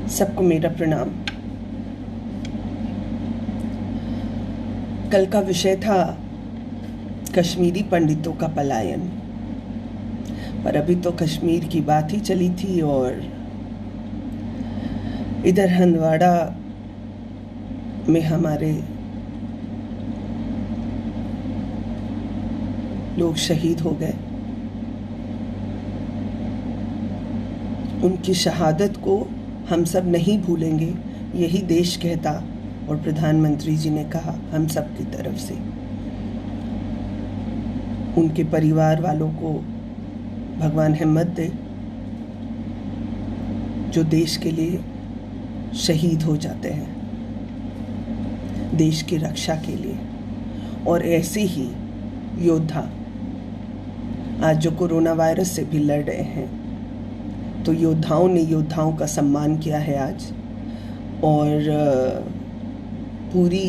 सबको मेरा प्रणाम। कल का विषय था कश्मीरी पंडितों का पलायन, पर अभी तो कश्मीर की बात ही चली थी और इधर हंदवाड़ा में हमारे लोग शहीद हो गए। उनकी शहादत को हम सब नहीं भूलेंगे, यही देश कहता और प्रधानमंत्री जी ने कहा हम सब की तरफ से। उनके परिवार वालों को भगवान हिम्मत दे जो देश के लिए शहीद हो जाते हैं, देश की रक्षा के लिए। और ऐसे ही योद्धा आज जो कोरोना वायरस से भी लड़ रहे हैं, तो योद्धाओं ने योद्धाओं का सम्मान किया है आज। और पूरी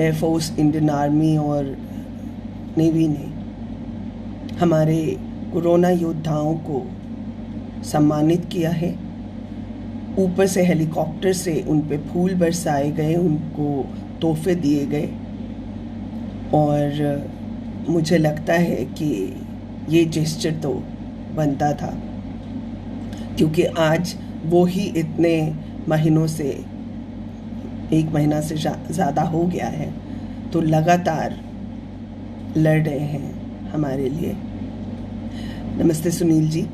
एयरफोर्स, इंडियन आर्मी और नेवी ने हमारे कोरोना योद्धाओं को सम्मानित किया है। ऊपर से हेलीकॉप्टर से उन पे फूल बरसाए गए, उनको तोहफे दिए गए। और मुझे लगता है कि ये जेस्चर तो बनता था, क्योंकि आज वो ही इतने महीनों से, 1 महीना से ज़्यादा हो गया है, तो लगातार लड़ रहे हैं हमारे लिए। नमस्ते सुनील जी।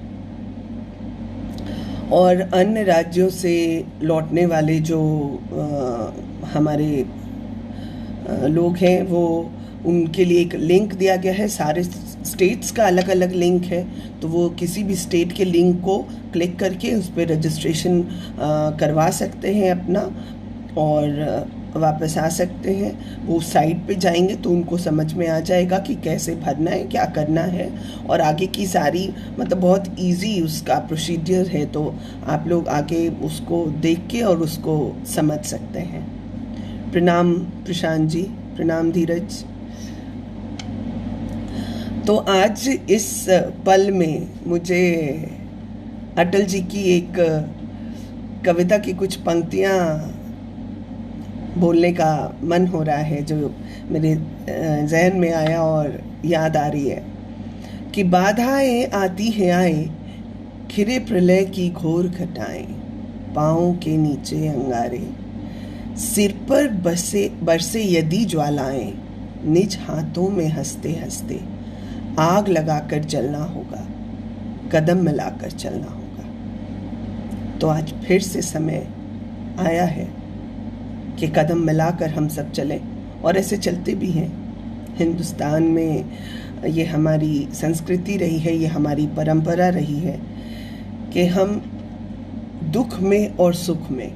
और अन्य राज्यों से लौटने वाले जो हमारे लोग हैं, वो उनके लिए एक लिंक दिया गया है। सारे स्टेट्स का अलग अलग लिंक है, तो वो किसी भी स्टेट के लिंक को क्लिक करके उस पर रजिस्ट्रेशन करवा सकते हैं अपना, और वापस आ सकते हैं। वो साइट पे जाएंगे तो उनको समझ में आ जाएगा कि कैसे भरना है, क्या करना है, और आगे की सारी मतलब बहुत इजी उसका प्रोसीजर है। तो आप लोग आगे उसको देख के और उसको समझ सकते हैं। प्रणाम प्रशांत जी, प्रणाम धीरज। तो आज इस पल में मुझे अटल जी की एक कविता की कुछ पंक्तियाँ बोलने का मन हो रहा है, जो मेरे जहन में आया और याद आ रही है कि बाधाएं आती हैं आए, खिरे प्रलय की घोर घटाएं, पाँव के नीचे अंगारे, सिर पर बरसे यदि ज्वालाएं, निज हाथों में हंसते हंसते, आग लगाकर जलना होगा, कदम मिलाकर चलना होगा। तो आज फिर से समय आया है कि कदम मिलाकर हम सब चलें, और ऐसे चलते भी हैं। हिंदुस्तान में ये हमारी संस्कृति रही है, ये हमारी परंपरा रही है कि हम दुख में और सुख में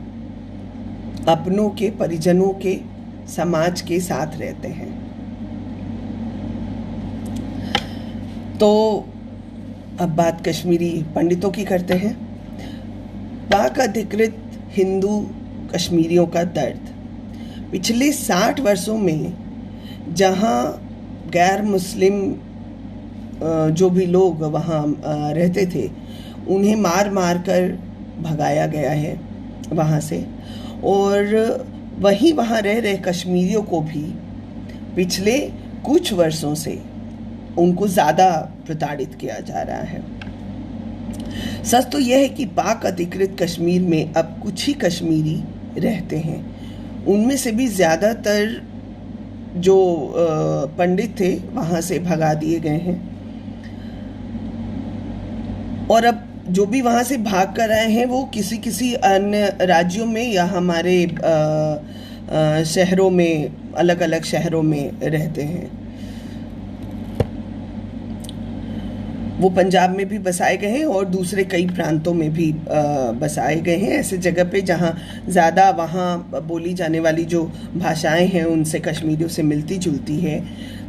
अपनों के, परिजनों के, समाज के साथ रहते हैं। तो अब बात कश्मीरी पंडितों की करते हैं। पाक अधिकृत हिंदू कश्मीरियों का दर्द। पिछले 60 वर्षों में जहां गैर मुस्लिम जो भी लोग वहां रहते थे, उन्हें मार मार कर भगाया गया है वहां से, और वहीं वहां रह रहे कश्मीरियों को भी पिछले कुछ वर्षों से उनको ज़्यादा प्रताड़ित किया जा रहा है। सच तो यह है कि पाक अधिकृत कश्मीर में अब कुछ ही कश्मीरी रहते हैं। उनमें से भी ज़्यादातर जो पंडित थे वहाँ से भगा दिए गए हैं, और अब जो भी वहाँ से भाग कर आए हैं वो किसी किसी अन्य राज्यों में या हमारे शहरों में, अलग अलग शहरों में रहते हैं। वो पंजाब में भी बसाए गए हैं और दूसरे कई प्रांतों में भी बसाए गए हैं, ऐसे जगह पे जहाँ ज़्यादा वहाँ बोली जाने वाली जो भाषाएं हैं उनसे कश्मीरियों से मिलती जुलती है।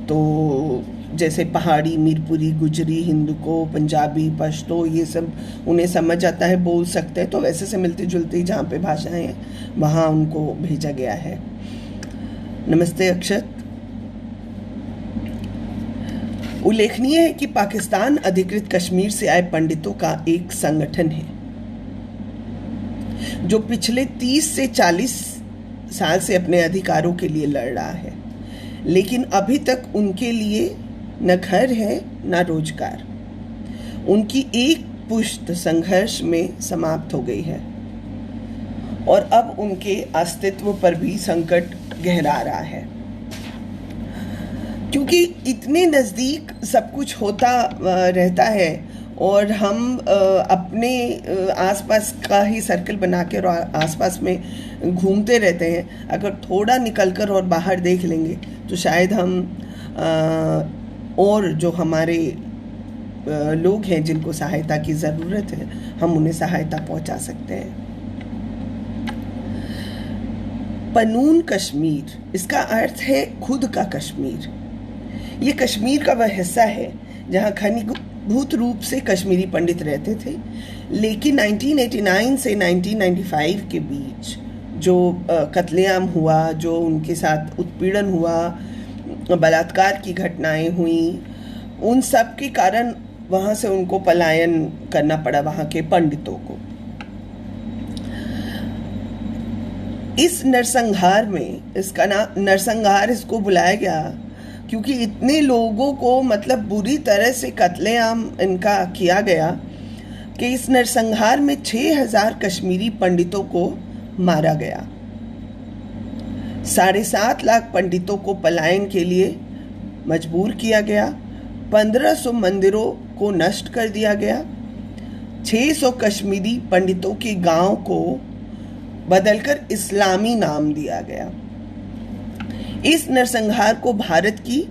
तो जैसे पहाड़ी, मीरपुरी, गुजरी, हिंदको, पंजाबी, पश्तो, ये सब उन्हें समझ आता है, बोल सकते हैं। तो वैसे से मिलती जुलती जहाँ पे भाषाएं हैं वहाँ उनको भेजा गया है। नमस्ते अक्षत। उल्लेखनीय है कि पाकिस्तान अधिकृत कश्मीर से आए पंडितों का एक संगठन है जो पिछले 30 से 40 साल से अपने अधिकारों के लिए लड़ रहा है, लेकिन अभी तक उनके लिए न घर है न रोजगार। उनकी एक पुश्त संघर्ष में समाप्त हो गई है और अब उनके अस्तित्व पर भी संकट गहरा रहा है, क्योंकि इतने नज़दीक सब कुछ होता रहता है और हम अपने आसपास का ही सर्कल बना के और आसपास में घूमते रहते हैं। अगर थोड़ा निकलकर और बाहर देख लेंगे तो शायद हम और जो हमारे लोग हैं जिनको सहायता की ज़रूरत है, हम उन्हें सहायता पहुंचा सकते हैं। पनून कश्मीर, इसका अर्थ है खुद का कश्मीर। ये कश्मीर का वह हिस्सा है जहाँ घनीभूत रूप से कश्मीरी पंडित रहते थे, लेकिन 1989 से 1995 के बीच जो कत्लेआम हुआ, जो उनके साथ उत्पीड़न हुआ, बलात्कार की घटनाएं हुई, उन सब के कारण वहाँ से उनको पलायन करना पड़ा, वहाँ के पंडितों को। इस नरसंहार में, इसका नाम नरसंहार इसको बुलाया गया क्योंकि इतने लोगों को मतलब बुरी तरह से कत्लेआम इनका किया गया कि इस नरसंहार में 6000 कश्मीरी पंडितों को मारा गया। 7.5 लाख पंडितों को पलायन के लिए मजबूर किया गया। 1500 मंदिरों को नष्ट कर दिया गया। 600 कश्मीरी पंडितों के गांव को बदलकर इस्लामी नाम दिया गया। इस नरसंहार को भारत की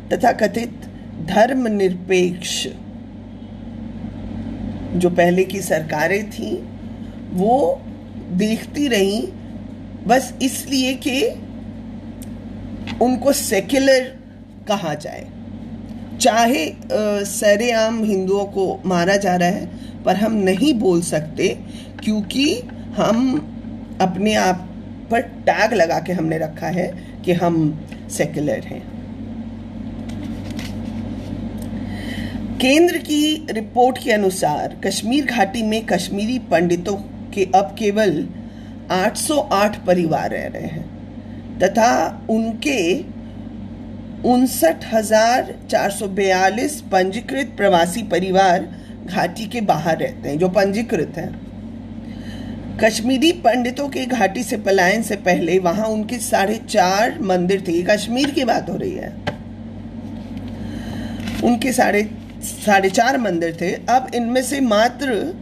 तथाकथित धर्मनिरपेक्ष जो पहले की सरकारें थीं वो देखती रहीं, बस इसलिए कि उनको सेक्युलर कहा जाए। चाहे सरेआम हिंदुओं को मारा जा रहा है, पर हम नहीं बोल सकते क्योंकि हम अपने आप पर टैग लगा के हमने रखा है कि हम सेक्युलर हैं। केंद्र की रिपोर्ट के अनुसार कश्मीर घाटी में कश्मीरी पंडितों के अब केवल 808 परिवार रह रहे हैं तथा उनके 59,442 पंजीकृत प्रवासी परिवार घाटी के बाहर रहते हैं, जो पंजीकृत हैं। कश्मीरी पंडितों के घाटी से पलायन से पहले वहां उनके 4.5 मंदिर थे। कश्मीर की बात हो रही है। उनके 4.5 मंदिर थे। अब इनमें से मात्र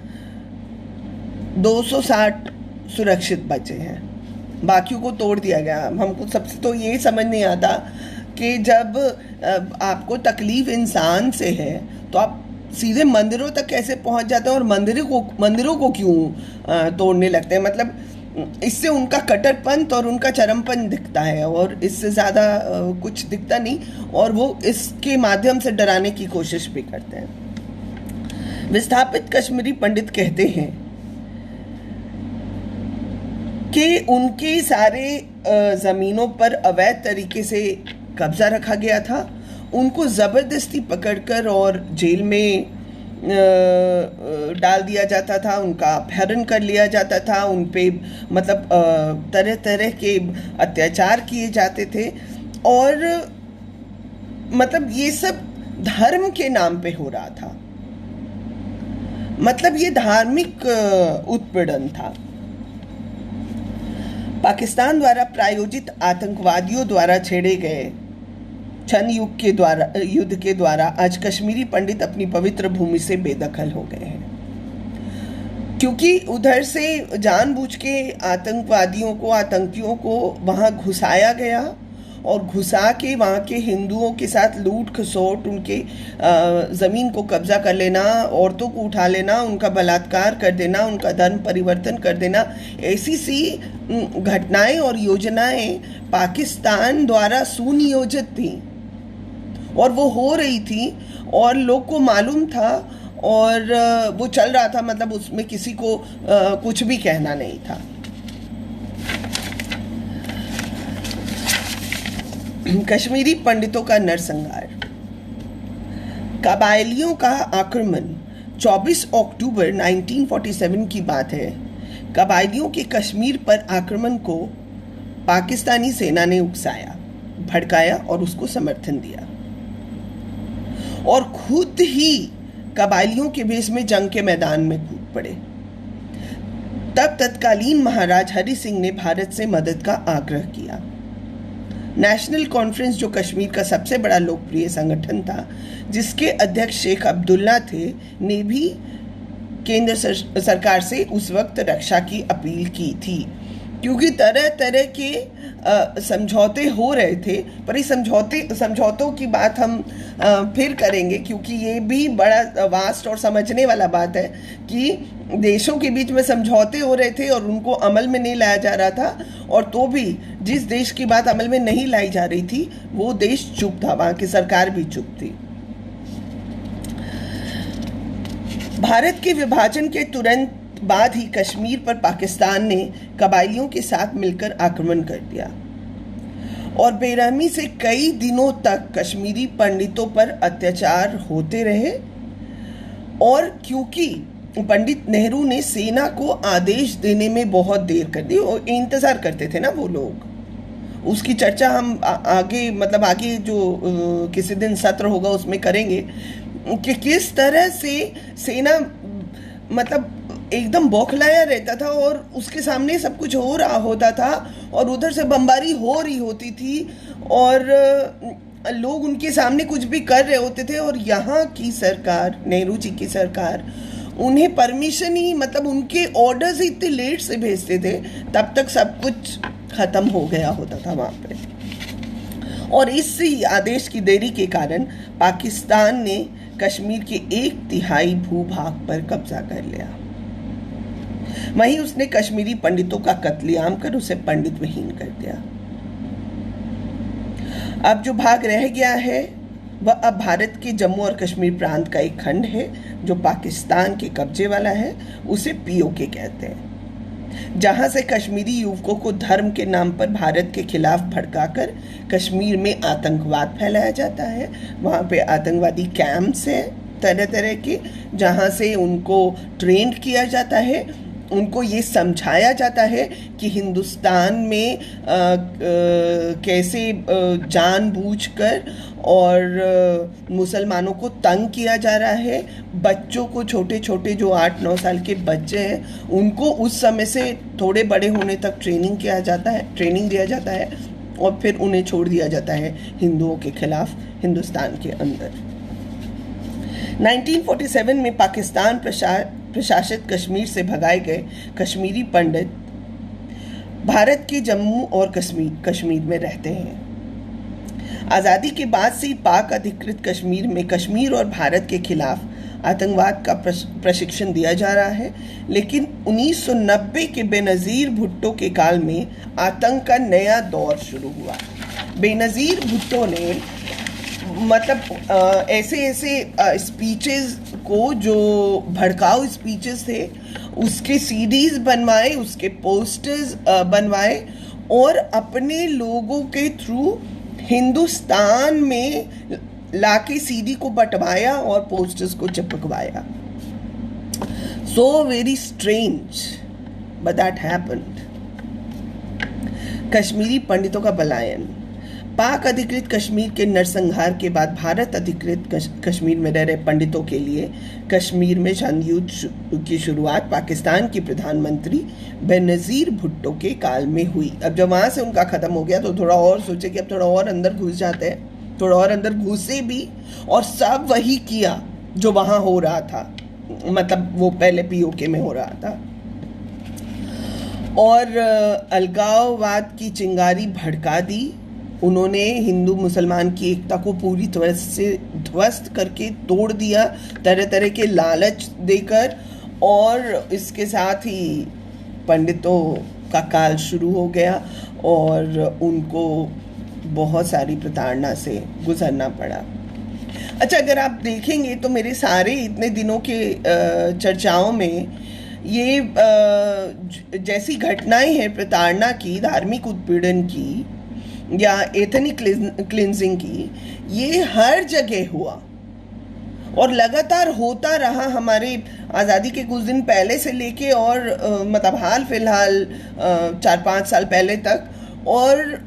260 सुरक्षित बचे हैं, बाकियों को तोड़ दिया गया। हमको सबसे तो ये समझ नहीं आता कि जब आपको तकलीफ इंसान से है तो आप सीधे मंदिरों तक कैसे पहुंच जाते हैं और मंदिरों को क्यों तोड़ने लगते हैं। मतलब इससे उनका कट्टरपंथ और उनका चरमपंथ दिखता है और इससे ज़्यादा कुछ दिखता नहीं, और वो इसके माध्यम से डराने की कोशिश भी करते हैं। विस्थापित कश्मीरी पंडित कहते हैं कि उनके सारे ज़मीनों पर अवैध तरीके से कब्जा रखा गया था। उनको ज़बरदस्ती पकड़कर और जेल में डाल दिया जाता था, उनका अपहरण कर लिया जाता था, उन पे मतलब तरह तरह के अत्याचार किए जाते थे, और मतलब ये सब धर्म के नाम पे हो रहा था। मतलब ये धार्मिक उत्पीड़न था। पाकिस्तान द्वारा प्रायोजित आतंकवादियों द्वारा छेड़े गए छन युद्ध के द्वारा आज कश्मीरी पंडित अपनी पवित्र भूमि से बेदखल हो गए हैं, क्योंकि उधर से जानबूझ के आतंकियों को वहां घुसाया गया और घुसा के वहाँ के हिंदुओं के साथ लूट खसोट, उनके ज़मीन को कब्जा कर लेना, औरतों को उठा लेना, उनका बलात्कार कर देना, उनका धर्म परिवर्तन कर देना, ऐसी सी घटनाएं और योजनाएं पाकिस्तान द्वारा सुनियोजित थी और वो हो रही थी और लोग को मालूम था और वो चल रहा था। मतलब उसमें किसी को कुछ भी कहना नहीं था। कश्मीरी पंडितों का नरसंहार। कबायलियों का आक्रमण 24 अक्टूबर 1947 की बात है कबायलियों के कश्मीर पर आक्रमण को पाकिस्तानी सेना ने उकसाया, भड़काया और उसको समर्थन दिया और खुद ही कबायलियों के भेष में जंग के मैदान में कूद पड़े। तब तत्कालीन महाराज हरि सिंह ने भारत से मदद का आग्रह किया। नेशनल कॉन्फ्रेंस, जो कश्मीर का सबसे बड़ा लोकप्रिय संगठन था, जिसके अध्यक्ष शेख अब्दुल्ला थे, ने भी केंद्र सरकार से उस वक्त रक्षा की अपील की थी, क्योंकि तरह तरह के समझौते हो रहे थे। पर इस समझौतों की बात हम फिर करेंगे, क्योंकि ये भी बड़ा वास्ट और समझने वाला बात है कि देशों के बीच में समझौते हो रहे थे और उनको अमल में नहीं लाया जा रहा था, और तो भी जिस देश की बात अमल में नहीं लाई जा रही थी वो देश चुप था, वहाँ की सरकार भी चुप थी। भारत के विभाजन के तुरंत बाद ही कश्मीर पर पाकिस्तान ने कबायलियों के साथ मिलकर आक्रमण कर दिया और बेरहमी से कई दिनों तक कश्मीरी पंडितों पर अत्याचार होते रहे। और क्योंकि पंडित नेहरू ने सेना को आदेश देने में बहुत देर कर दी, और इंतजार करते थे ना वो लोग, उसकी चर्चा हम आगे जो किसी दिन सत्र होगा उसमें करेंगे कि किस तरह से सेना एकदम बौखलाया रहता था और उसके सामने सब कुछ हो रहा होता था और उधर से बमबारी हो रही होती थी और लोग उनके सामने कुछ भी कर रहे होते थे, और यहाँ की सरकार, नेहरू जी की सरकार, उन्हें परमिशन ही उनके ऑर्डर्स ही इतने लेट से भेजते थे, तब तक सब कुछ खत्म हो गया होता था वहाँ पे। और इस आदेश की देरी के कारण पाकिस्तान ने कश्मीर के 1/3 भूभाग पर कब्जा कर लिया। वहीं उसने कश्मीरी पंडितों का कत्लेआम कर उसे पंडित विहीन कर दिया। अब जो भाग रह गया है वह अब भारत के जम्मू और कश्मीर प्रांत का एक खंड है जो पाकिस्तान के कब्जे वाला है। उसे पीओके कहते हैं, जहां से कश्मीरी युवकों को धर्म के नाम पर भारत के खिलाफ भड़काकर कश्मीर में आतंकवाद फैलाया जाता है। वहां पे आतंकवादी कैंप्स हैं तरह तरह के, जहां से उनको ट्रेंड किया जाता है, उनको ये समझाया जाता है कि हिंदुस्तान में कैसे जानबूझकर और मुसलमानों को तंग किया जा रहा है। बच्चों को, छोटे छोटे जो 8-9 साल के बच्चे हैं, उनको उस समय से थोड़े बड़े होने तक ट्रेनिंग दिया जाता है और फिर उन्हें छोड़ दिया जाता है हिंदुओं के खिलाफ हिंदुस्तान के अंदर। 1947 में पाकिस्तान प्रशासित कश्मीर से भगाए गए कश्मीरी पंडित भारत के जम्मू और कश्मीर में रहते हैं। आज़ादी के बाद से पाक अधिकृत कश्मीर में कश्मीर और भारत के खिलाफ आतंकवाद का प्रशिक्षण दिया जा रहा है, लेकिन 1990 के बेनज़ीर भुट्टो के काल में आतंक का नया दौर शुरू हुआ। बेनज़ीर भुट्टो ने ऐसे स्पीचेस को, जो भड़काऊ स्पीचेस थे, उसके सीडीज बनवाए, उसके पोस्टर्स बनवाए और अपने लोगों के थ्रू हिंदुस्तान में लाके सीडी को बंटवाया और पोस्टर्स को चिपकवाया। So very strange, but that happened. Kashmiri पंडितों का पलायन। पाक अधिकृत कश्मीर के नरसंहार के बाद भारत अधिकृत कश्मीर में रह रहे पंडितों के लिए कश्मीर में जंग युद्ध की शुरुआत पाकिस्तान के प्रधानमंत्री बेनज़ीर भुट्टो के काल में हुई। अब जब वहाँ से उनका ख़त्म हो गया तो थोड़ा और सोचे कि अब थोड़ा और अंदर घुस जाते हैं, थोड़ा और अंदर घुसे भी और सब वही किया जो वहाँ हो रहा था, वो पहले पीओके में हो रहा था, और अलगाववाद की चिंगारी भड़का दी। उन्होंने हिंदू मुसलमान की एकता को पूरी तरह से ध्वस्त करके तोड़ दिया, तरह तरह के लालच देकर, और इसके साथ ही पंडितों का काल शुरू हो गया और उनको बहुत सारी प्रताड़ना से गुजरना पड़ा। अच्छा, अगर आप देखेंगे तो मेरे सारे इतने दिनों के चर्चाओं में ये जैसी घटनाएं हैं प्रताड़ना की, धार्मिक उत्पीड़न की या एथनिक क्लिंजिंग की, ये हर जगह हुआ और लगातार होता रहा हमारे आज़ादी के कुछ दिन पहले से लेके और मतलब हाल फिलहाल 4-5 साल पहले तक, और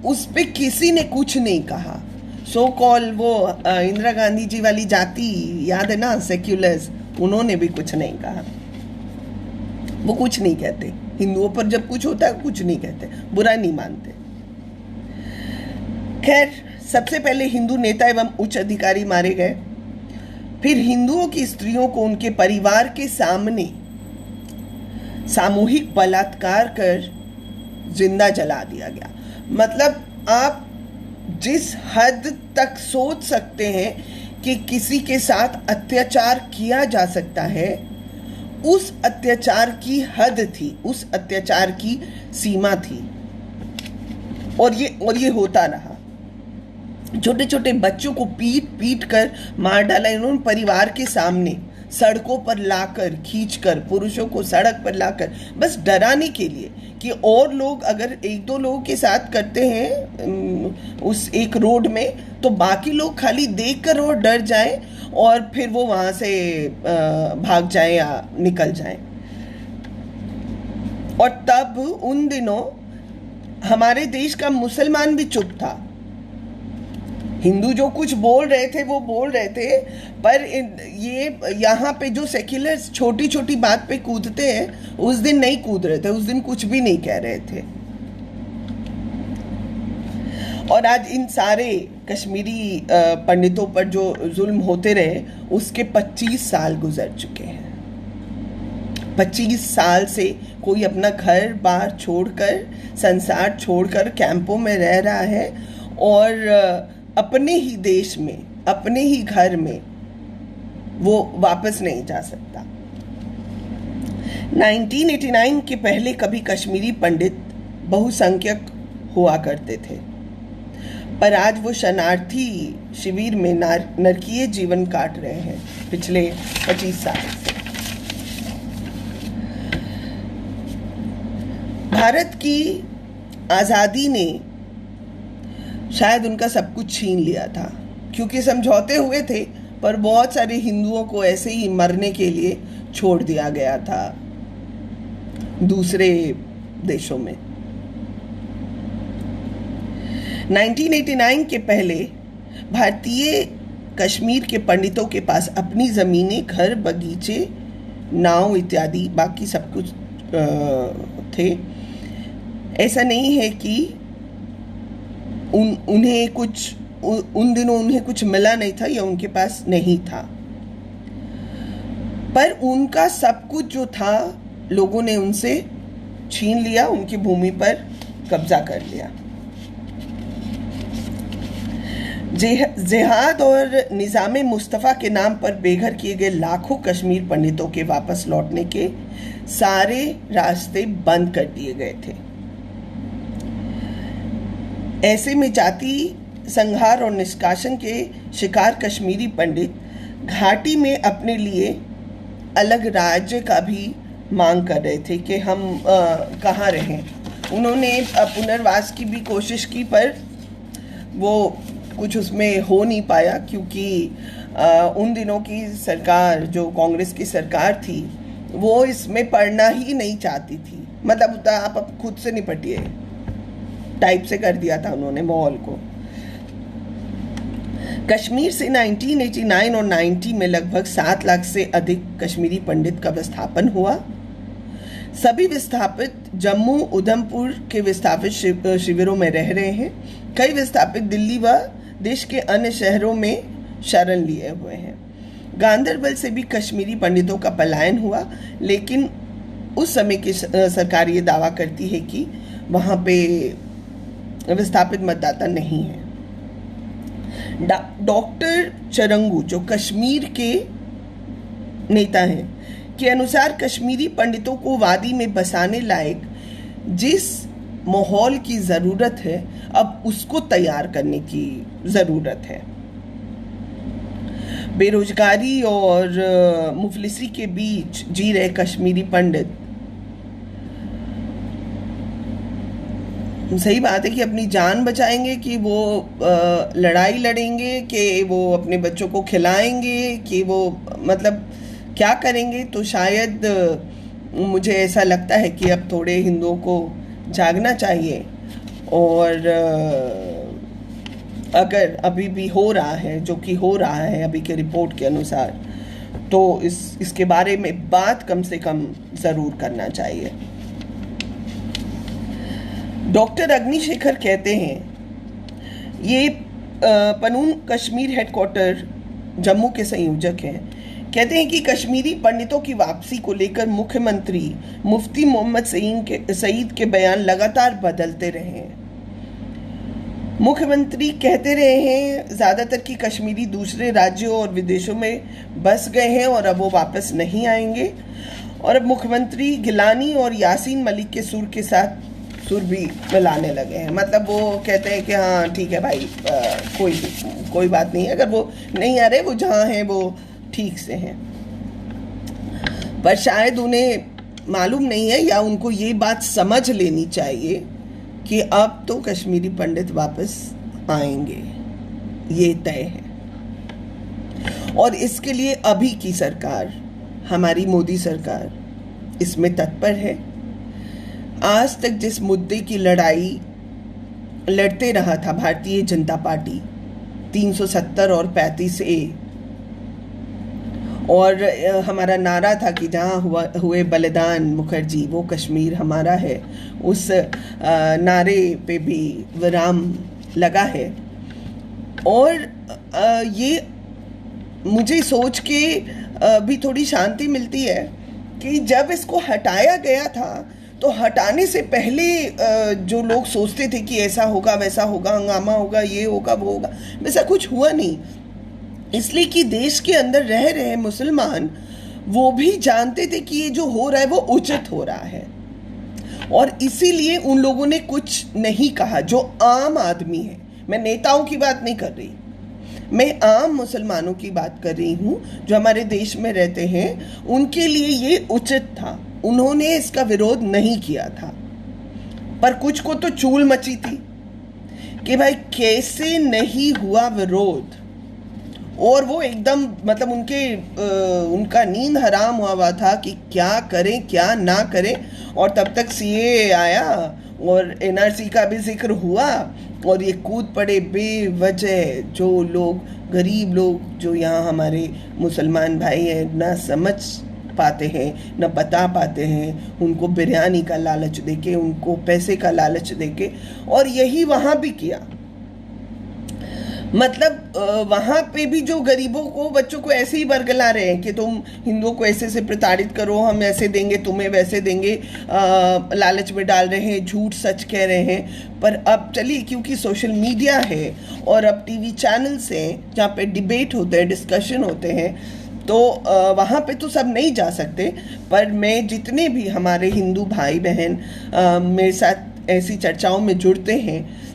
उस पे किसी ने कुछ नहीं कहा। सो कॉल वो इंदिरा गांधी जी वाली जाति याद है ना, सेक्युलर्स, उन्होंने भी कुछ नहीं कहा। वो कुछ नहीं कहते, हिंदुओं पर जब कुछ होता है कुछ नहीं कहते, बुरा नहीं मानते। खैर, सबसे पहले हिंदू नेता एवं उच्च अधिकारी मारे गए, फिर हिंदुओं की स्त्रियों को उनके परिवार के सामने सामूहिक बलात्कार कर जिंदा जला दिया गया। मतलब आप जिस हद तक सोच सकते हैं कि किसी के साथ अत्याचार किया जा सकता है, उस अत्याचार की हद थी, उस अत्याचार की सीमा थी, और ये होता रहा। छोटे छोटे बच्चों को पीट पीट कर मार डाला इन्होंने, परिवार के सामने सड़कों पर लाकर खींचकर, पुरुषों को सड़क पर लाकर, बस डराने के लिए कि और लोग अगर एक दो लोगों के साथ करते हैं उस एक रोड में, तो बाकी लोग खाली देखकर और डर जाएं और फिर वो वहां से भाग जाएं या निकल जाएं। और तब उन दिनों हमारे देश का मुसलमान भी चुप था। हिंदू जो कुछ बोल रहे थे वो बोल रहे थे, पर ये यहाँ पे जो सेक्युलर्स छोटी छोटी बात पे कूदते हैं, उस दिन नहीं कूद रहे थे, उस दिन कुछ भी नहीं कह रहे थे। और आज इन सारे कश्मीरी पंडितों पर जो जुल्म होते रहे, उसके 25 साल गुजर चुके हैं। 25 साल से कोई अपना घर बार छोड़कर, संसार छोड़कर कैंपों में रह रहा है और अपने ही देश में, अपने ही घर में वो वापस नहीं जा सकता। 1989 के पहले कभी कश्मीरी पंडित बहुसंख्यक हुआ करते थे, पर आज वो शरणार्थी शिविर में नरकीय जीवन काट रहे हैं पिछले 25 साल से। भारत की आज़ादी ने शायद उनका सब कुछ छीन लिया था, क्योंकि समझौते हुए थे, पर बहुत सारे हिंदुओं को ऐसे ही मरने के लिए छोड़ दिया गया था दूसरे देशों में। 1989 के पहले भारतीय कश्मीर के पंडितों के पास अपनी ज़मीनें, घर, बगीचे, नाव इत्यादि बाकी सब कुछ थे। ऐसा नहीं है कि उन्हें कुछ उन दिनों उन्हें कुछ मिला नहीं था या उनके पास नहीं था, पर उनका सब कुछ जो था लोगों ने उनसे छीन लिया, उनकी भूमि पर कब्जा कर लिया। जिहाद और निज़ाम मुस्तफ़ा के नाम पर बेघर किए गए लाखों कश्मीर पंडितों के वापस लौटने के सारे रास्ते बंद कर दिए गए थे। ऐसे में जाति संहार और निष्कासन के शिकार कश्मीरी पंडित घाटी में अपने लिए अलग राज्य का भी मांग कर रहे थे कि हम कहाँ रहें। उन्होंने पुनर्वास की भी कोशिश की, पर वो कुछ उसमें हो नहीं पाया, क्योंकि उन दिनों की सरकार, जो कांग्रेस की सरकार थी, वो इसमें पढ़ना ही नहीं चाहती थी। मतलब आप खुद से निपटिए टाइप से कर दिया था उन्होंने माहौल को। कश्मीर से 1989 और 90 में लगभग 7 लाख से अधिक कश्मीरी पंडित का विस्थापन हुआ। सभी विस्थापित जम्मू, उधमपुर के विस्थापित शिविरों में रह रहे हैं। कई विस्थापित दिल्ली व देश के अन्य शहरों में शरण लिए हुए हैं। गांदरबल से भी कश्मीरी पंडितों का पलायन हुआ, लेकिन उस समय की सरकार ये दावा करती है कि वहाँ पे विस्थापित मतदाता नहीं है। डॉक्टर चरंगू, जो कश्मीर के नेता हैं, के अनुसार कश्मीरी पंडितों को वादी में बसाने लायक जिस माहौल की ज़रूरत है, अब उसको तैयार करने की ज़रूरत है। बेरोजगारी और मुफलिसी के बीच जी रहे कश्मीरी पंडित सही बात है कि अपनी जान बचाएंगे, कि वो लड़ाई लड़ेंगे, कि वो अपने बच्चों को खिलाएंगे, कि वो मतलब क्या करेंगे। तो शायद मुझे ऐसा लगता है कि अब थोड़े हिंदुओं को जागना चाहिए। और अगर अभी भी हो रहा है जो कि हो रहा है अभी के रिपोर्ट के अनुसार, तो इसके बारे में बात कम से कम ज़रूर करना चाहिए। डॉक्टर अग्निशेखर कहते हैं, ये पनून कश्मीर हेडक्वार्टर जम्मू के संयोजक हैं, कहते हैं कि कश्मीरी पंडितों की वापसी को लेकर मुख्यमंत्री मुफ्ती मोहम्मद सईद के बयान लगातार बदलते रहे हैं। मुख्यमंत्री कहते रहे हैं ज़्यादातर कि कश्मीरी दूसरे राज्यों और विदेशों में बस गए हैं और अब वो वापस नहीं आएंगे। और अब मुख्यमंत्री गिलानी और यासीन मलिक के सुर के साथ सुर भी मिलाने लगे हैं। मतलब वो कहते हैं कि हाँ ठीक है भाई, कोई बात नहीं है, अगर वो नहीं आ रहे, वो जहाँ हैं वो ठीक से हैं। पर शायद उन्हें मालूम नहीं है, या उनको ये बात समझ लेनी चाहिए कि अब तो कश्मीरी पंडित वापस आएंगे, ये तय है। और इसके लिए अभी की सरकार, हमारी मोदी सरकार, इसमें तत्पर है। आज तक जिस मुद्दे की लड़ाई लड़ते रहा था भारतीय जनता पार्टी, 370 और 35A, और हमारा नारा था कि जहाँ हुए बलिदान मुखर्जी वो कश्मीर हमारा है, उस नारे पे भी विराम लगा है। और ये मुझे सोच के भी थोड़ी शांति मिलती है कि जब इसको हटाया गया था तो हटाने से पहले जो लोग सोचते थे कि ऐसा होगा वैसा होगा, हंगामा होगा, ये होगा वो होगा, वैसा कुछ हुआ नहीं। इसलिए कि देश के अंदर रह रहे मुसलमान वो भी जानते थे कि ये जो हो रहा है वो उचित हो रहा है, और इसीलिए उन लोगों ने कुछ नहीं कहा। जो आम आदमी है, मैं नेताओं की बात नहीं कर रही, मैं आम मुसलमानों की बात कर रही हूँ जो हमारे देश में रहते हैं, उनके लिए ये उचित था। उन्होंने इसका विरोध नहीं किया था। पर कुछ को तो चूल मची थी कि भाई कैसे नहीं हुआ विरोध, और वो एकदम मतलब उनका नींद हराम हुआ था कि क्या करें क्या ना करें। और तब तक CAA आया और NRC का भी जिक्र हुआ, और ये कूद पड़े बेवजह जो लोग, गरीब लोग जो यहाँ हमारे मुसलमान भाई हैं, ना समझ पाते हैं ना बता पाते हैं, उनको बिरयानी का लालच देके, उनको पैसे का लालच देके, और यही वहाँ भी किया। मतलब वहाँ पे भी जो गरीबों को, बच्चों को ऐसे ही बरगला रहे हैं कि तुम हिंदुओं को ऐसे से प्रताड़ित करो, हम ऐसे देंगे तुम्हें, वैसे देंगे, लालच में डाल रहे हैं, झूठ सच कह रहे हैं। पर अब चलिए, क्योंकि सोशल मीडिया है और अब TV चैनल्स हैं जहाँ पे डिबेट होते हैं, डिस्कशन होते हैं, तो वहाँ पे तो सब नहीं जा सकते। पर मैं जितने भी हमारे हिंदू भाई बहन मेरे साथ ऐसी चर्चाओं में जुड़ते हैं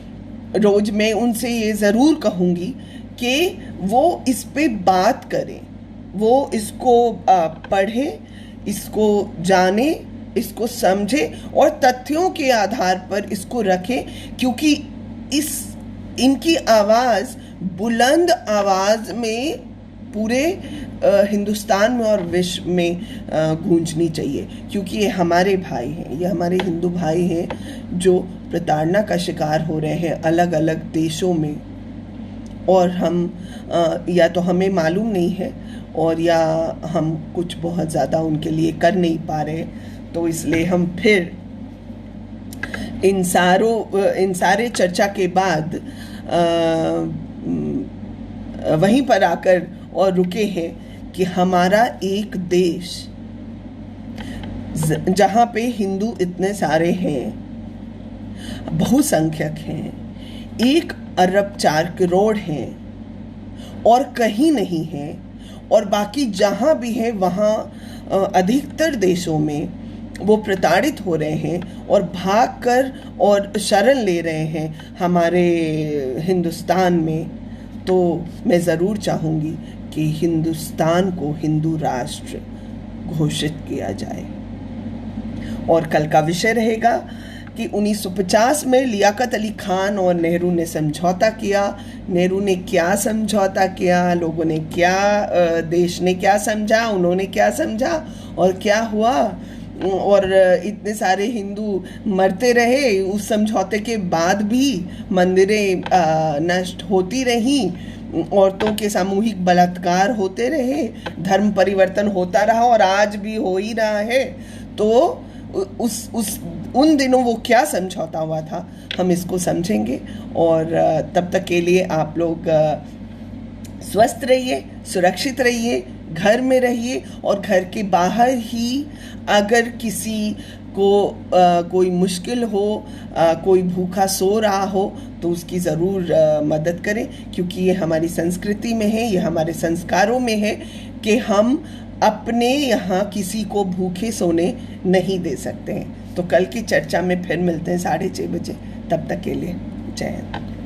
रोज, मैं उनसे ये ज़रूर कहूँगी कि वो इस पे बात करें, वो इसको पढ़ें, इसको जाने, इसको समझें और तथ्यों के आधार पर इसको रखें, क्योंकि इनकी आवाज़ बुलंद आवाज़ में पूरे हिंदुस्तान में और विश्व में गूंजनी चाहिए। क्योंकि ये हमारे भाई हैं, ये हमारे हिंदू भाई हैं जो प्रताड़ना का शिकार हो रहे हैं अलग अलग देशों में, और हम या तो हमें मालूम नहीं है, और या हम कुछ बहुत ज़्यादा उनके लिए कर नहीं पा रहे। तो इसलिए हम फिर इन सारे चर्चा के बाद वहीं पर आकर और रुके हैं कि हमारा एक देश जहाँ पे हिंदू इतने सारे हैं, बहुसंख्यक हैं, 1 अरब 4 करोड़ हैं, और कहीं नहीं हैं, और बाकी जहाँ भी हैं वहाँ अधिकतर देशों में वो प्रताड़ित हो रहे हैं और भागकर और शरण ले रहे हैं हमारे हिंदुस्तान में। तो मैं ज़रूर चाहूँगी कि हिंदुस्तान को हिंदू राष्ट्र घोषित किया जाए। और कल का विषय रहेगा कि 1950 में लियाकत अली खान और नेहरू ने समझौता किया। नेहरू ने क्या समझौता किया, लोगों ने क्या, देश ने क्या समझा, उन्होंने क्या समझा और क्या हुआ, और इतने सारे हिंदू मरते रहे। उस समझौते के बाद भी मंदिरें नष्ट होती रहीं, औरतों के सामूहिक बलात्कार होते रहे, धर्म परिवर्तन होता रहा और आज भी हो ही रहा है। तो उन दिनों वो क्या समझौता हुआ था, हम इसको समझेंगे। और तब तक के लिए आप लोग स्वस्थ रहिए, सुरक्षित रहिए, घर में रहिए, और घर के बाहर ही अगर किसी को कोई मुश्किल हो, कोई भूखा सो रहा हो, तो उसकी ज़रूर मदद करें, क्योंकि ये हमारी संस्कृति में है, ये हमारे संस्कारों में है कि हम अपने यहाँ किसी को भूखे सोने नहीं दे सकते हैं। तो कल की चर्चा में फिर मिलते हैं 6:30 बजे। तब तक के लिए जय हिंद।